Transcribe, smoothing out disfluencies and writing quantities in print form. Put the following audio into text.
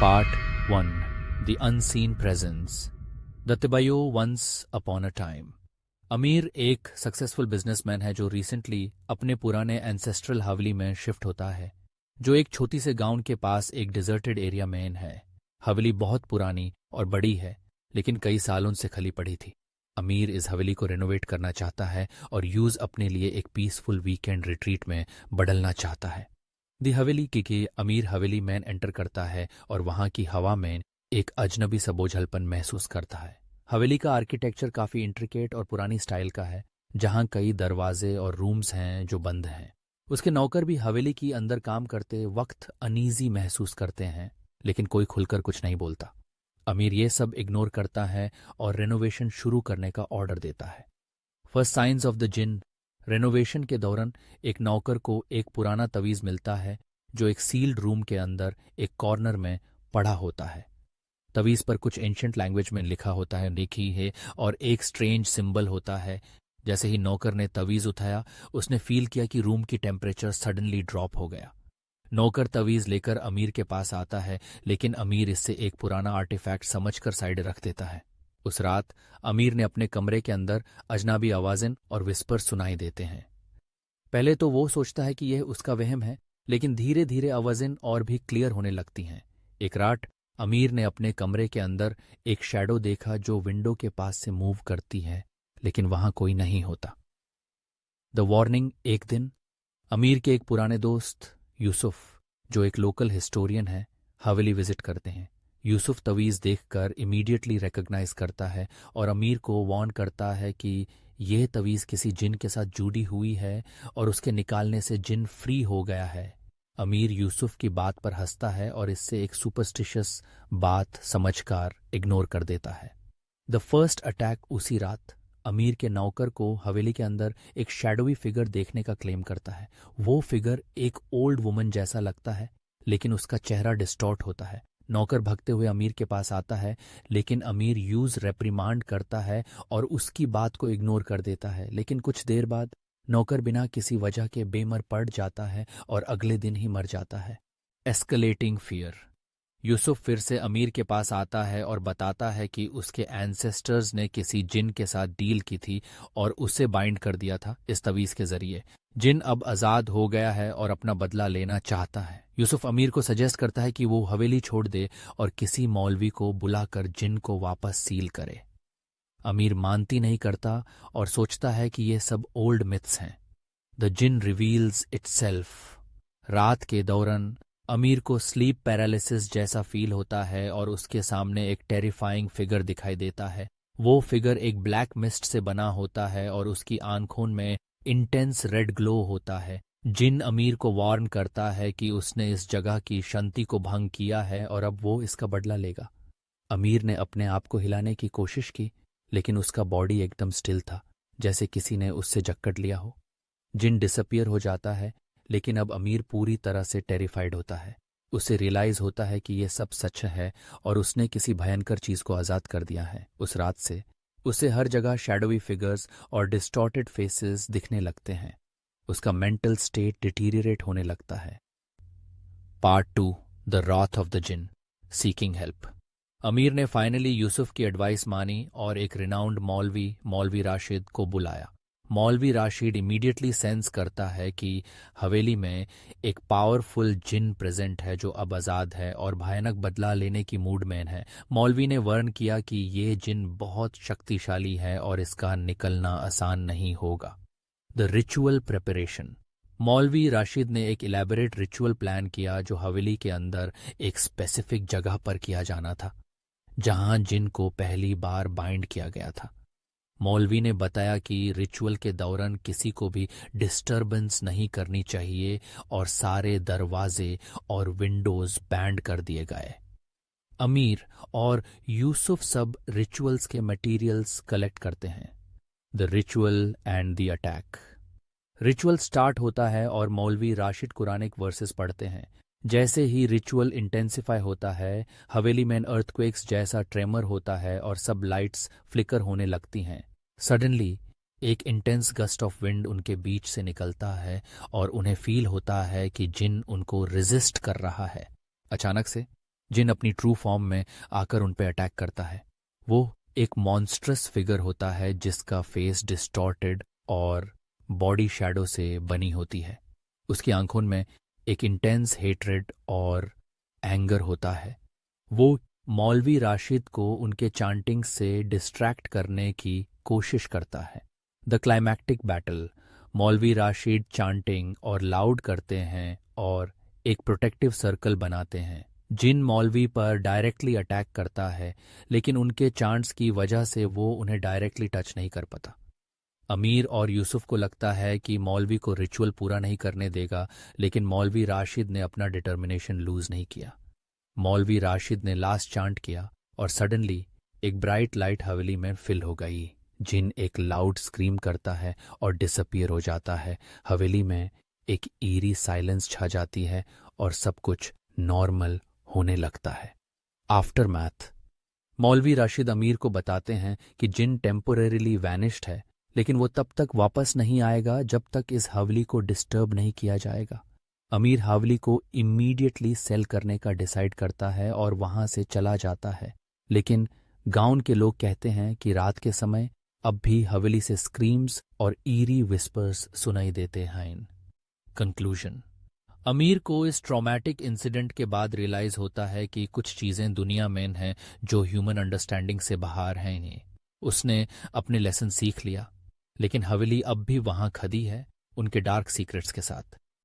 Part 1. The Unseen Presence. The Tibayo Once Upon a Time. अमीर एक successful businessman है जो रिसेंटली अपने पुराने एंसेस्ट्रल हवेली में शिफ्ट होता है, जो एक छोटी से गांव के पास एक डिजर्टेड एरिया में है। हवेली बहुत पुरानी और बड़ी है, लेकिन कई सालों से खली पड़ी थी। अमीर इस हवेली को रेनोवेट करना चाहता है और यूज अपने लिए एक पीसफुल वीकेंड रिट्रीट में बदलना चाहता है। दी हवेली की अमीर हवेली में एंटर करता है और वहां की हवा में एक अजनबी सा बोझलपन महसूस करता है। हवेली का आर्किटेक्चर काफी इंट्रिकेट और पुरानी स्टाइल का है, जहां कई दरवाजे और रूम्स हैं जो बंद हैं। उसके नौकर भी हवेली की अंदर काम करते वक्त अनईजी महसूस करते हैं, लेकिन कोई खुलकर कुछ नहीं बोलता। अमीर ये सब इग्नोर करता है और रेनोवेशन शुरू करने का ऑर्डर देता है। First science of the jinn. Renovation के दौरान एक नौकर को एक पुराना तवीज मिलता है जो एक सील्ड रूम के अंदर एक कॉर्नर में पड़ा होता है। तवीज पर कुछ एंशिएंट लैंग्वेज में लिखा होता है, लिखी है, और एक स्ट्रेंज सिंबल होता है। जैसे ही नौकर ने तवीज उठाया, उसने फील किया कि रूम की टेम्परेचर सडनली ड्रॉप हो गया। नौकर तवीज लेकर अमीर के पास आता है, लेकिन अमीर इससे एक पुराना आर्टिफैक्ट समझकर साइड रख देता है। उस रात अमीर ने अपने कमरे के अंदर अजनबी आवाजें और विस्पर सुनाई देते हैं। पहले तो वो सोचता है कि यह उसका वहम है, लेकिन धीरे धीरे आवाजें और भी क्लियर होने लगती हैं। एक रात अमीर ने अपने कमरे के अंदर एक शैडो देखा जो विंडो के पास से मूव करती है, लेकिन वहां कोई नहीं होता। The warning. एक दिन अमीर के एक पुराने दोस्त यूसुफ, जो एक लोकल हिस्टोरियन है, हवेली विजिट करते हैं। यूसुफ तवीज देखकर इमीडिएटली रिकॉग्नाइज करता है और अमीर को वार्न करता है कि यह तवीज किसी जिन के साथ जुड़ी हुई है और उसके निकालने से जिन फ्री हो गया है। अमीर यूसुफ की बात पर हंसता है और इससे एक सुपरस्टिशियस बात समझकर इग्नोर कर देता है। The first attack. उसी रात अमीर के नौकर को हवेली के अंदर एक शैडोवी फिगर देखने का क्लेम करता है। वो फिगर एक ओल्ड वुमन जैसा लगता है, लेकिन उसका चेहरा डिस्टॉर्ट होता है। नौकर भगते हुए अमीर के पास आता है, लेकिन अमीर यूज रेप्रिमांड करता है और उसकी बात को इग्नोर कर देता है। लेकिन कुछ देर बाद नौकर बिना किसी वजह के बेमर पड़ जाता है और अगले दिन ही मर जाता है। Escalating fear. यूसुफ फिर से अमीर के पास आता है और बताता है कि उसके एंसेस्टर्स ने किसी जिन के साथ डील की थी और उसे बाइंड कर दिया था इस तवीज के जरिए। जिन अब आज़ाद हो गया है और अपना बदला लेना चाहता है। यूसुफ अमीर को सजेस्ट करता है कि वो हवेली छोड़ दे और किसी मौलवी को बुलाकर जिन को वापस सील करे। अमीर मानती नहीं करता और सोचता है कि ये सब ओल्ड मिथ्स हैं। The jinn reveals itself. रात के दौरान अमीर को स्लीप पैरालिसिस जैसा फील होता है और उसके सामने एक टेरिफाइंग फिगर दिखाई देता है। वो फिगर एक ब्लैक मिस्ट से बना होता है और उसकी आंखों में इंटेंस रेड ग्लो होता है। जिन अमीर को वार्न करता है कि उसने इस जगह की शांति को भंग किया है और अब वो इसका बदला लेगा। अमीर ने अपने आप को हिलाने की कोशिश की, लेकिन उसका बॉडी एकदम स्टिल था, जैसे किसी ने उससे जकड़ लिया हो। जिन डिसअपियर हो जाता है, लेकिन अब अमीर पूरी तरह से टेरिफाइड होता है। उसे रियलाइज होता है कि यह सब सच है और उसने किसी भयंकर चीज को आजाद कर दिया है। उस रात से उसे हर जगह शैडोवी फिगर्स और डिस्टॉर्टेड फेसेस दिखने लगते हैं। उसका मेंटल स्टेट डिटीरियरेट होने लगता है। Part 2। The wrath of the jinn. Seeking help. Amir ने फाइनली यूसुफ की एडवाइस मानी और एक रिनाउंड मौलवी राशिद को बुलाया। मौलवी राशिद इमीडिएटली सेंस करता है कि हवेली में एक पावरफुल जिन प्रेजेंट है जो अब आज़ाद है और भयानक बदला लेने की मूड में है। मौलवी ने वर्णन किया कि ये जिन बहुत शक्तिशाली है और इसका निकलना आसान नहीं होगा। The ritual preparation. मौलवी राशिद ने एक इलेबोरेट रिचुअल प्लान किया जो हवेली के अंदर एक स्पेसिफिक जगह पर किया जाना था, जहां जिन को पहली बार बाइंड किया गया था। मौलवी ने बताया कि रिचुअल के दौरान किसी को भी डिस्टर्बेंस नहीं करनी चाहिए और सारे दरवाजे और विंडोज बैंड कर दिए गए। अमीर और यूसुफ सब रिचुअल्स के मटेरियल्स कलेक्ट करते हैं। The ritual and the attack. Ritual start होता है और मौलवी राशिद कुरानिक वर्सेस पढ़ते हैं। जैसे ही रिचुअल इंटेंसिफाई होता है, हवेली में अर्थक्वेक्स जैसा ट्रेमर होता है और सब लाइट्स फ्लिकर होने लगती हैं। सडनली एक इंटेंस गस्ट ऑफ विंड उनके बीच से निकलता है और उन्हें फील होता है कि जिन उनको रेजिस्ट कर रहा है। अचानक से जिन अपनी ट्रू फॉर्म में आकर उन पे अटैक करता है। वो एक मॉन्स्ट्रस फिगर होता है जिसका फेस डिस्टॉर्टेड और बॉडी शैडो से बनी होती है। उसकी आंखों में एक इंटेंस हेट्रेड और एंगर होता है। वो मौलवी राशिद को उनके चांटिंग से डिस्ट्रैक्ट करने की कोशिश करता है। द क्लाइमैक्टिक बैटल, मौलवी राशिद चांटिंग और लाउड करते हैं और एक प्रोटेक्टिव सर्कल बनाते हैं। जिन मौलवी पर डायरेक्टली अटैक करता है, लेकिन उनके चांट्स की वजह से वो उन्हें डायरेक्टली टच नहीं कर पाता। अमीर और यूसुफ को लगता है कि मौलवी को रिचुअल पूरा नहीं करने देगा, लेकिन मौलवी राशिद ने अपना डिटर्मिनेशन लूज नहीं किया। मौलवी राशिद ने लास्ट चांट किया और सडनली एक ब्राइट लाइट हवेली में फिल हो गई। जिन एक लाउड स्क्रीम करता है और डिसअपियर हो जाता है। हवेली में एक ईरी साइलेंस छा जाती है और सब कुछ नॉर्मल होने लगता है। आफ्टर मैथ, मौलवी राशिद अमीर को बताते हैं कि जिन टेम्पोरेरीली वैनिश्ड है, लेकिन वो तब तक वापस नहीं आएगा जब तक इस हवेली को डिस्टर्ब नहीं किया जाएगा। अमीर हवेली को इमीडिएटली सेल करने का डिसाइड करता है और वहां से चला जाता है, लेकिन गांव के लोग कहते हैं कि रात के समय अब भी हवेली से स्क्रीम्स और ईरी विस्पर्स सुनाई देते हैं। कंक्लूजन, अमीर को इस ट्रॉमेटिक इंसिडेंट के बाद रियलाइज होता है कि कुछ चीज़ें दुनिया में हैं जो ह्यूमन अंडरस्टैंडिंग से बाहर हैं। उसने अपने लेसन सीख लिया, लेकिन हवेली अब भी वहां खड़ी है उनके डार्क सीक्रेट्स के साथ।